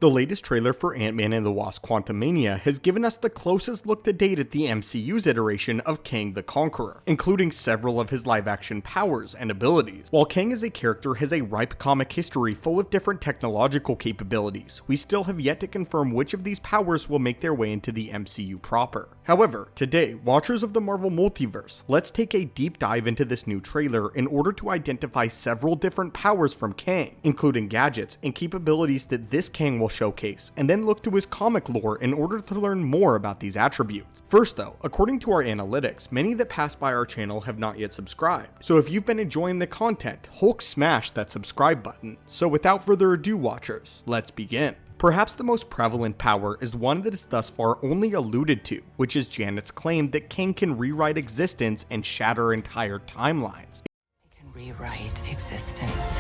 The latest trailer for Ant-Man and the Wasp: Quantumania has given us the closest look to date at the MCU's iteration of Kang the Conqueror, including several of his live-action powers and abilities. While Kang as a character has a ripe comic history full of different technological capabilities, we still have yet to confirm which of these powers will make their way into the MCU proper. However, today, watchers of the Marvel Multiverse, let's take a deep dive into this new trailer in order to identify several different powers from Kang, including gadgets and capabilities that this Kang will showcase, and then look to his comic lore in order to learn more about these attributes. First though, according to our analytics, many that pass by our channel have not yet subscribed, so if you've been enjoying the content, Hulk smash that subscribe button. So without further ado watchers, let's begin. Perhaps the most prevalent power is one that is thus far only alluded to, which is Janet's claim that Kang can rewrite existence and shatter entire timelines. I can rewrite existence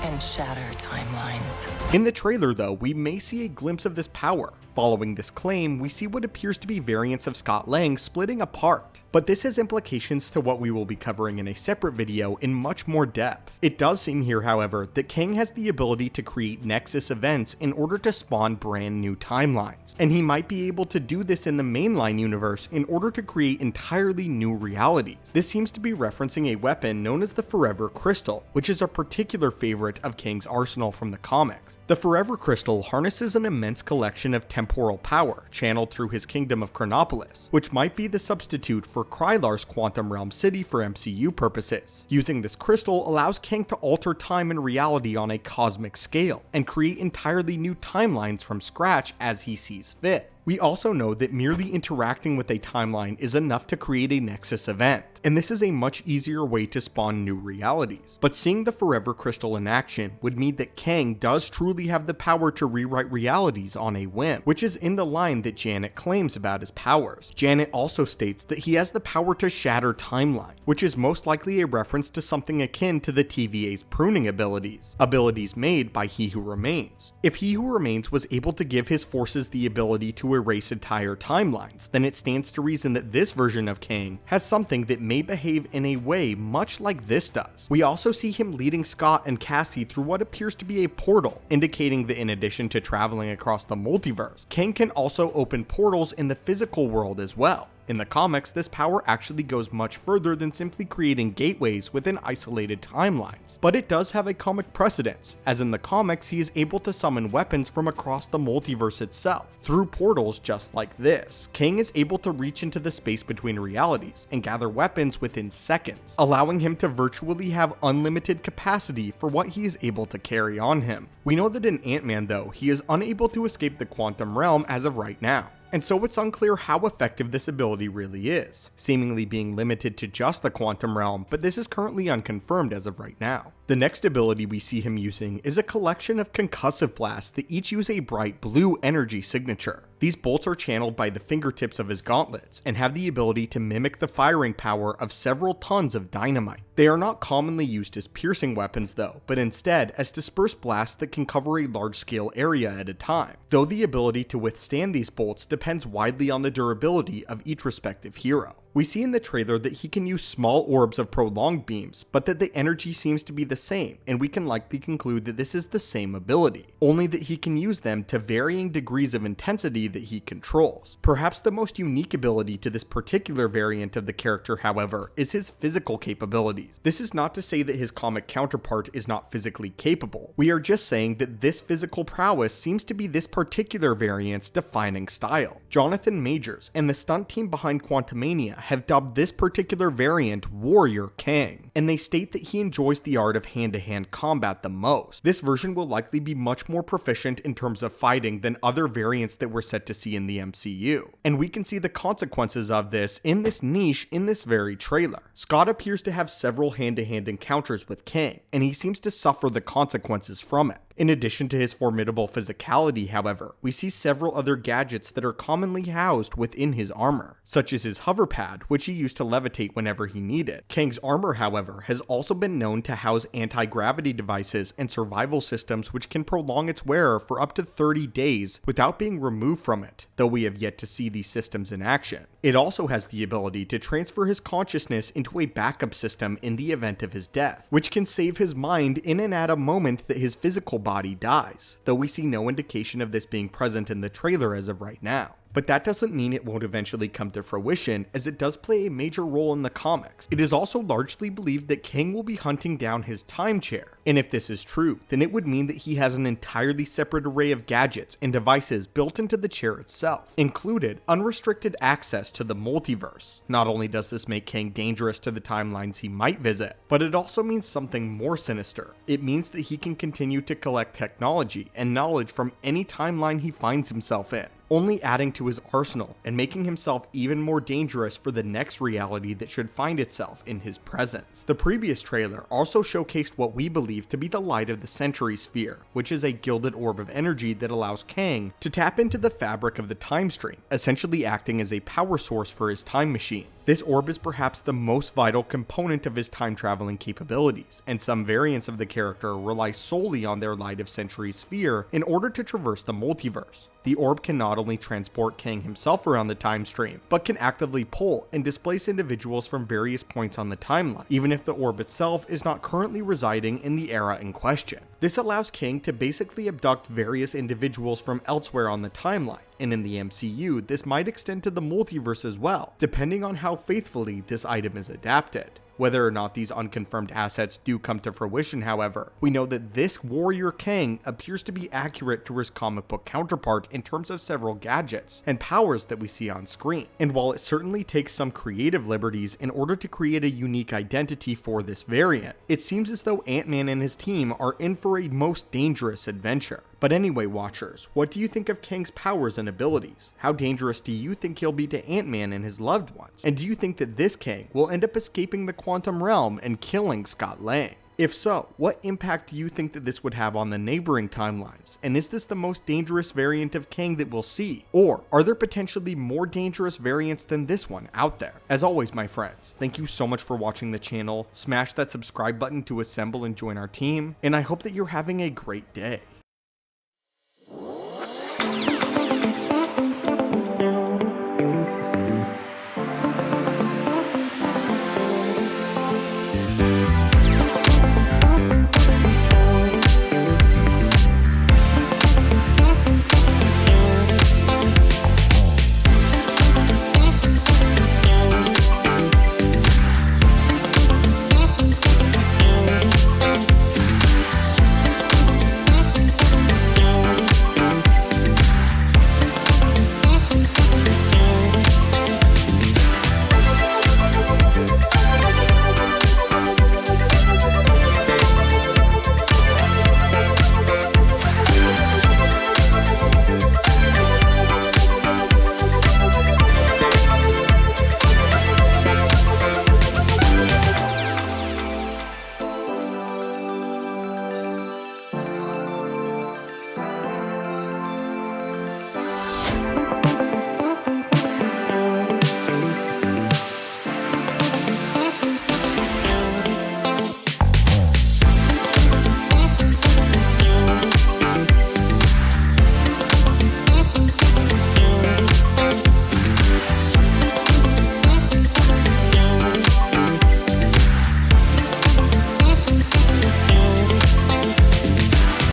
and shatter timelines. In the trailer though, we may see a glimpse of this power. Following this claim, we see what appears to be variants of Scott Lang splitting apart, but this has implications to what we will be covering in a separate video in much more depth. It does seem here, however, that Kang has the ability to create Nexus events in order to spawn brand new timelines, and he might be able to do this in the mainline universe in order to create entirely new realities. This seems to be referencing a weapon known as the Forever Crystal, which is a particular favorite of Kang's arsenal from the comics. The Forever Crystal harnesses an immense collection of temporal power channeled through his kingdom of Chronopolis, which might be the substitute for Krylar's Quantum Realm City for MCU purposes. Using this crystal allows Kang to alter time and reality on a cosmic scale, and create entirely new timelines from scratch as he sees fit. We also know that merely interacting with a timeline is enough to create a Nexus event, and this is a much easier way to spawn new realities. But seeing the Forever Crystal in action would mean that Kang does truly have the power to rewrite realities on a whim, which is in the line that Janet claims about his powers. Janet also states that he has the power to shatter timeline, which is most likely a reference to something akin to the TVA's pruning abilities made by He Who Remains. If He Who Remains was able to give his forces the ability to erase entire timelines, then it stands to reason that this version of Kang has something that may behave in a way much like this does. We also see him leading Scott and Cassie through what appears to be a portal, indicating that in addition to traveling across the multiverse, Kang can also open portals in the physical world as well. In the comics, this power actually goes much further than simply creating gateways within isolated timelines, but it does have a comic precedence, as in the comics he is able to summon weapons from across the multiverse itself, through portals just like this. Kang is able to reach into the space between realities and gather weapons within seconds, allowing him to virtually have unlimited capacity for what he is able to carry on him. We know that in Ant-Man though, he is unable to escape the quantum realm as of right now, and so it's unclear how effective this ability really is, seemingly being limited to just the quantum realm, but this is currently unconfirmed as of right now. The next ability we see him using is a collection of concussive blasts that each use a bright blue energy signature. These bolts are channeled by the fingertips of his gauntlets and have the ability to mimic the firing power of several tons of dynamite. They are not commonly used as piercing weapons though, but instead as dispersed blasts that can cover a large scale area at a time, though the ability to withstand these bolts depends widely on the durability of each respective hero. We see in the trailer that he can use small orbs of prolonged beams, but that the energy seems to be the same, and we can likely conclude that this is the same ability, only that he can use them to varying degrees of intensity that he controls. Perhaps the most unique ability to this particular variant of the character, however, is his physical capabilities. This is not to say that his comic counterpart is not physically capable. We are just saying that this physical prowess seems to be this particular variant's defining style. Jonathan Majors and the stunt team behind Quantumania have dubbed this particular variant Warrior Kang, and they state that he enjoys the art of hand-to-hand combat the most. This version will likely be much more proficient in terms of fighting than other variants that we're set to see in the MCU, and we can see the consequences of this in this niche in this very trailer. Scott appears to have several hand-to-hand encounters with Kang, and he seems to suffer the consequences from it. In addition to his formidable physicality, however, we see several other gadgets that are commonly housed within his armor, such as his hover pad, which he used to levitate whenever he needed. Kang's armor, however, has also been known to house anti-gravity devices and survival systems which can prolong its wearer for up to 30 days without being removed from it, though we have yet to see these systems in action. It also has the ability to transfer his consciousness into a backup system in the event of his death, which can save his mind in and at a moment that his physical body dies, though we see no indication of this being present in the trailer as of right now. But that doesn't mean it won't eventually come to fruition, as it does play a major role in the comics. It is also largely believed that Kang will be hunting down his time chair, and if this is true, then it would mean that he has an entirely separate array of gadgets and devices built into the chair itself, included unrestricted access to the multiverse. Not only does this make Kang dangerous to the timelines he might visit, but it also means something more sinister. It means that he can continue to collect technology and knowledge from any timeline he finds himself in, only adding to his arsenal and making himself even more dangerous for the next reality that should find itself in his presence. The previous trailer also showcased what we believe to be the Light of the Century Sphere, which is a gilded orb of energy that allows Kang to tap into the fabric of the time stream, essentially acting as a power source for his time machine. This orb is perhaps the most vital component of his time traveling capabilities, and some variants of the character rely solely on their Light of Century Sphere in order to traverse the multiverse. The orb can not only transport Kang himself around the time stream, but can actively pull and displace individuals from various points on the timeline, even if the orb itself is not currently residing in the era in question. This allows Kang to basically abduct various individuals from elsewhere on the timeline, and in the MCU, this might extend to the multiverse as well, depending on how faithfully this item is adapted. Whether or not these unconfirmed assets do come to fruition, however, we know that this Warrior Kang appears to be accurate to his comic book counterpart in terms of several gadgets and powers that we see on screen. And while it certainly takes some creative liberties in order to create a unique identity for this variant, it seems as though Ant-Man and his team are in for a most dangerous adventure. But anyway, watchers, what do you think of Kang's powers and abilities? How dangerous do you think he'll be to Ant-Man and his loved ones? And do you think that this Kang will end up escaping the quantum realm and killing Scott Lang? If so, what impact do you think that this would have on the neighboring timelines? And is this the most dangerous variant of Kang that we'll see? Or are there potentially more dangerous variants than this one out there? As always, my friends, thank you so much for watching the channel. Smash that subscribe button to assemble and join our team, and I hope that you're having a great day.